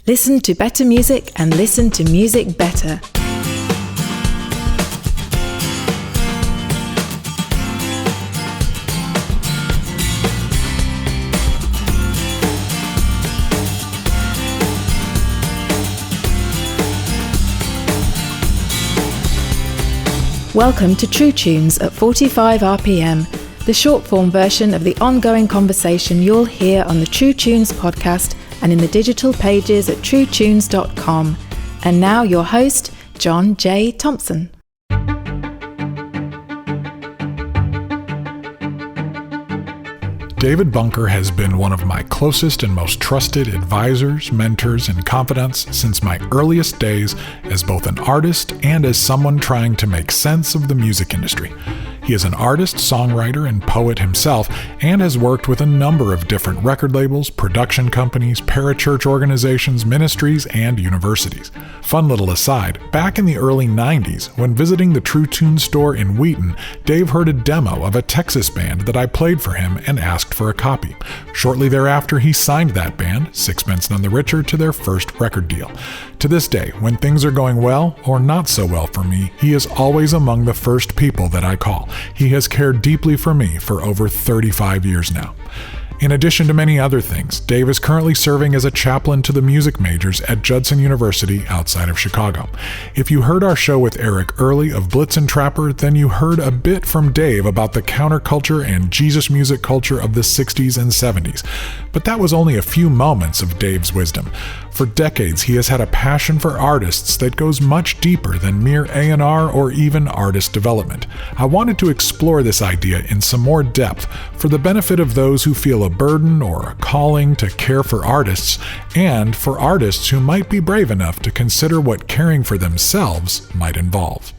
Listen to better music and listen to music better. Welcome to True Tunes at 45 RPM, the short-form version of the ongoing conversation you'll hear on the True Tunes podcast and in the digital pages at truetunes.com. And now your host, John J. Thompson. David Bunker has been one of my closest and most trusted advisors, mentors, and confidants since my earliest days as both an artist and as someone trying to make sense of the music industry. He is an artist, songwriter, and poet himself, and has worked with a number of different record labels, production companies, parachurch organizations, ministries, and universities. Fun little aside, back in the early 90s, when visiting the True Tunes store in Wheaton, Dave heard a demo of a Texas band that I played for him and asked for a copy. Shortly thereafter, he signed that band, Sixpence None the Richer, to their first record deal. To this day, when things are going well, or not so well for me, he is always among the first people that I call. He has cared deeply for me for over 35 years now. In addition to many other things, Dave is currently serving as a chaplain to the music majors at Judson University outside of Chicago. If you heard our show with Eric Early of Blitz and Trapper, then you heard a bit from Dave about the counterculture and Jesus music culture of the 60s and 70s. But that was only a few moments of Dave's wisdom. For decades, he has had a passion for artists that goes much deeper than mere A&R or even artist development. I wanted to explore this idea in some more depth for the benefit of those who feel a burden or a calling to care for artists, and for artists who might be brave enough to consider what caring for themselves might involve.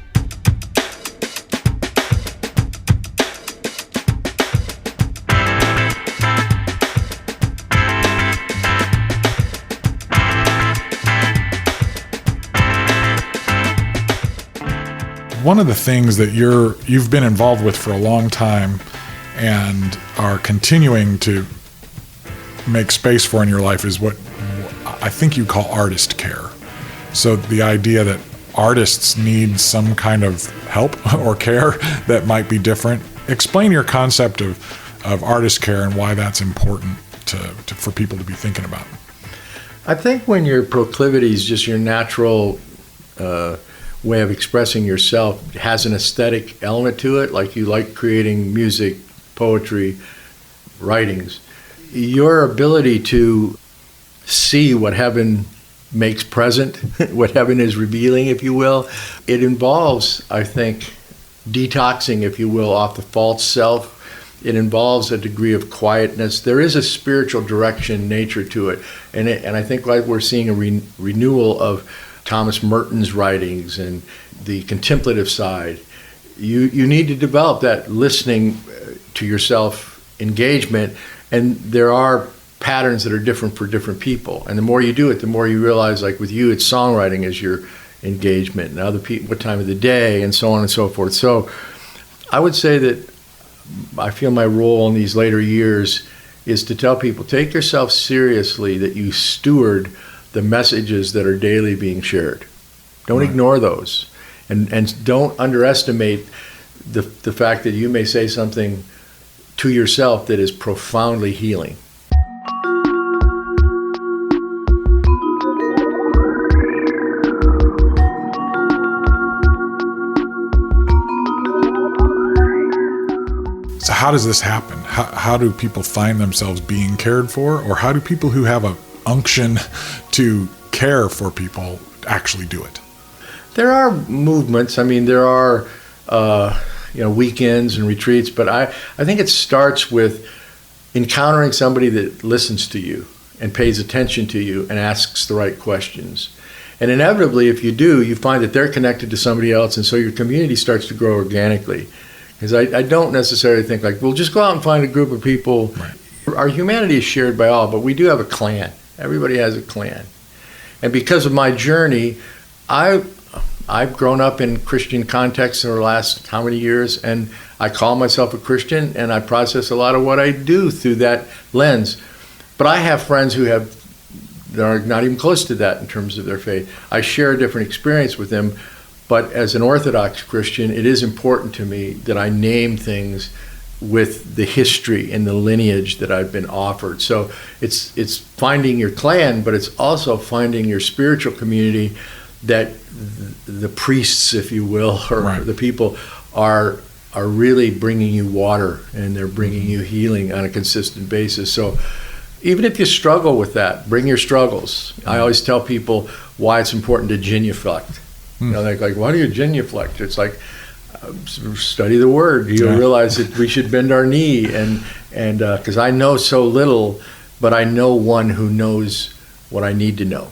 One of the things that you've been involved with for a long time and are continuing to make space for in your life is what I think you call artist care. So the idea that artists need some kind of help or care that might be different. Explain your concept of artist care and why that's important for people to be thinking about. I think when your proclivity is just your natural way of expressing yourself has an aesthetic element to it, like you like creating music, poetry, writings, your ability to see what heaven makes present, what heaven is revealing, if you will, it involves, I think, detoxing, if you will, off the false self. It involves a degree of quietness. There is a spiritual direction nature to it. And I think like we're seeing a renewal of Thomas Merton's writings and the contemplative side. You need to develop that listening to yourself engagement, and there are patterns that are different for different people. And the more you do it, the more you realize, like with you, it's songwriting as your engagement, and other people, what time of the day, and so on and so forth. So I would say that I feel my role in these later years is to tell people, take yourself seriously, that you steward the messages that are daily being shared. Don't ignore those. And don't underestimate the fact that you may say something to yourself that is profoundly healing. So how does this happen? How do people find themselves being cared for? Or how do people who have a unction to care for people actually do it? There are movements. I mean, there are weekends and retreats, but I think it starts with encountering somebody that listens to you and pays attention to you and asks the right questions. And inevitably, if you do, you find that they're connected to somebody else, and so your community starts to grow organically. Because I don't necessarily think like, we'll just go out and find a group of people. Right. Our humanity is shared by all, but we do have a clan. Everybody has a clan. And because of my journey, I've grown up in Christian contexts in the last how many years, and I call myself a Christian, and I process a lot of what I do through that lens. But I have friends who have they're not even close to that in terms of their faith. I share a different experience with them, but as an Orthodox Christian, it is important to me that I name things with the history and the lineage that I've been offered. So it's finding your clan, but it's also finding your spiritual community that the priests, if you will, or right. the people are really bringing you water, and they're bringing you healing on a consistent basis. So even if you struggle with that, bring your struggles. I always tell people why it's important to genuflect. You know, they're like, why do you genuflect? It's like, study the word. You'll realize that we should bend our knee, and because I know so little, but I know one who knows what I need to know.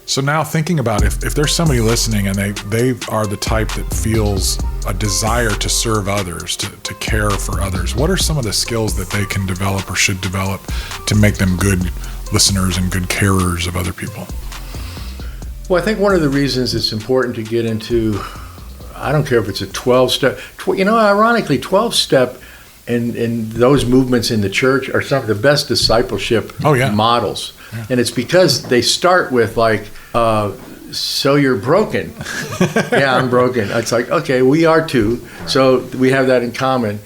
So now thinking about if there's somebody listening and they are the type that feels a desire to serve others, to care for others, what are some of the skills that they can develop or should develop to make them good listeners and good carers of other people? Well, I think one of the reasons it's important to get into, I don't care if it's a 12-step, ironically, 12-step and those movements in the church are some of the best discipleship models. Yeah. And it's because they start with like, so you're broken. Yeah, I'm broken. It's like, okay, we are too. So we have that in common.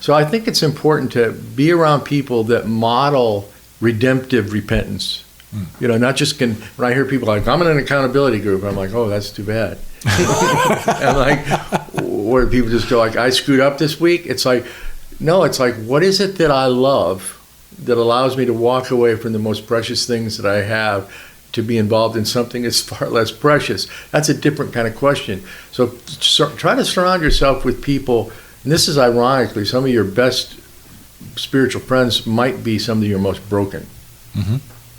So I think it's important to be around people that model redemptive repentance. Not just when I hear people like, I'm in an accountability group, I'm like, oh, that's too bad. And like, where people just go like, I screwed up this week. It's like, no, it's like, what is it that I love that allows me to walk away from the most precious things that I have to be involved in something that's far less precious? That's a different kind of question. So try to surround yourself with people, and this is ironically, some of your best spiritual friends might be some of your most broken. Mm-hmm.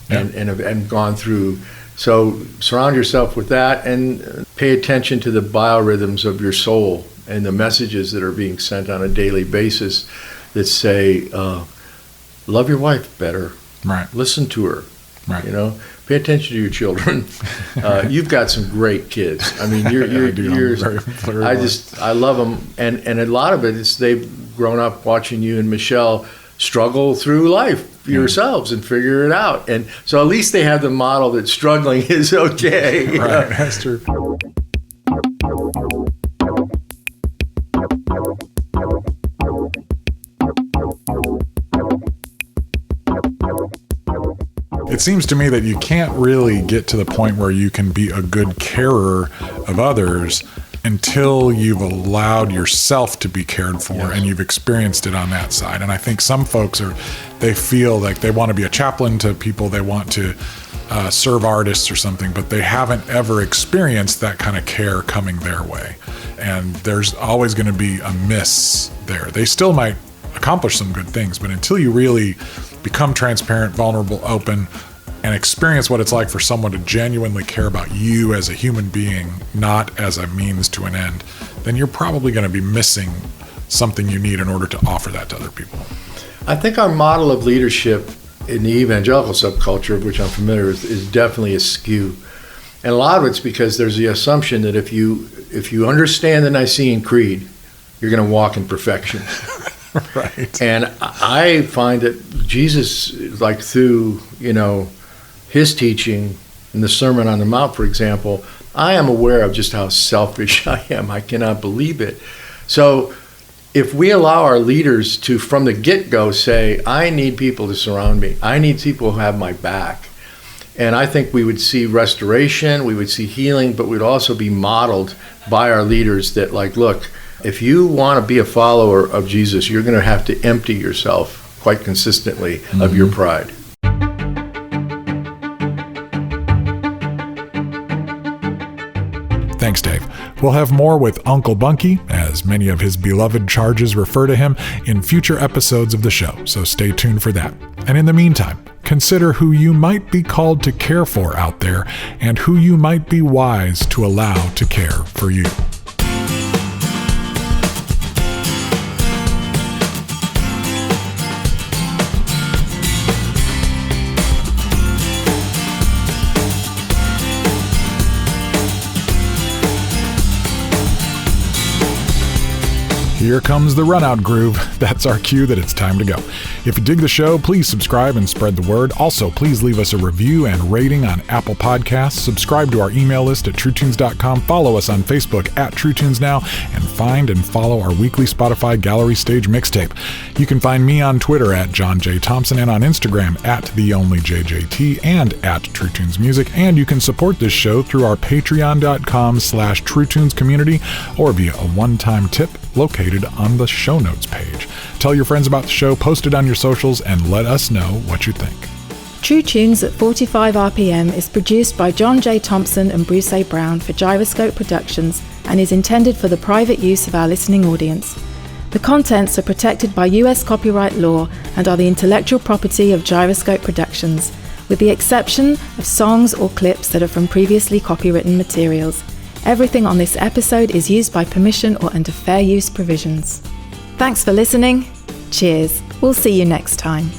Yeah. and have gone through. So surround yourself with that and pay attention to the biorhythms of your soul and the messages that are being sent on a daily basis that say, love your wife better. Right. Listen to her. Right. Pay attention to your children. You've got some great kids. I mean, I love them. And a lot of it is they've grown up watching you and Michelle struggle through life yourselves and figure it out. And so at least they have the model that struggling is okay. Right. That's true. It seems to me that you can't really get to the point where you can be a good carer of others until you've allowed yourself to be cared for and you've experienced it on that side. And I think some folks they feel like they want to be a chaplain to people, they want to serve artists or something, but they haven't ever experienced that kind of care coming their way. And there's always going to be a miss there. They still might accomplish some good things, but until you really become transparent, vulnerable, open, and experience what it's like for someone to genuinely care about you as a human being, not as a means to an end, then you're probably going to be missing something you need in order to offer that to other people. I think our model of leadership in the evangelical subculture, of which I'm familiar with, is definitely askew. And a lot of it's because there's the assumption that if you understand the Nicene Creed, you're going to walk in perfection. Right. And I find that Jesus, like through, his teaching in the Sermon on the Mount, for example, I am aware of just how selfish I am. I cannot believe it. So if we allow our leaders to, from the get-go, say, I need people to surround me. I need people who have my back. And I think we would see restoration, we would see healing, but we'd also be modeled by our leaders that, like, look, if you want to be a follower of Jesus, you're going to have to empty yourself quite consistently of your pride. Thanks, Dave. We'll have more with Uncle Bunky, as many of his beloved charges refer to him, in future episodes of the show, so stay tuned for that. And in the meantime, consider who you might be called to care for out there and who you might be wise to allow to care for you. Here comes the runout groove. That's our cue that it's time to go. If you dig the show, please subscribe and spread the word. Also, please leave us a review and rating on Apple Podcasts. Subscribe to our email list at truetunes.com. Follow us on Facebook at TrueTunesNow, and find and follow our weekly Spotify Gallery Stage mixtape. You can find me on Twitter at John J. Thompson and on Instagram at TheOnlyJJT and at TrueTunesMusic. And you can support this show through our patreon.com/TrueTunes community or via a one-time tip located on the show notes page. Tell your friends about the show, post it on your socials, and let us know what you think. True Tunes at 45 RPM is produced by John J. Thompson and Bruce A. Brown for Gyroscope Productions and is intended for the private use of our listening audience. The contents are protected by US copyright law and are the intellectual property of Gyroscope Productions, with the exception of songs or clips that are from previously copywritten materials. Everything on this episode is used by permission or under fair use provisions. Thanks for listening. Cheers. We'll see you next time.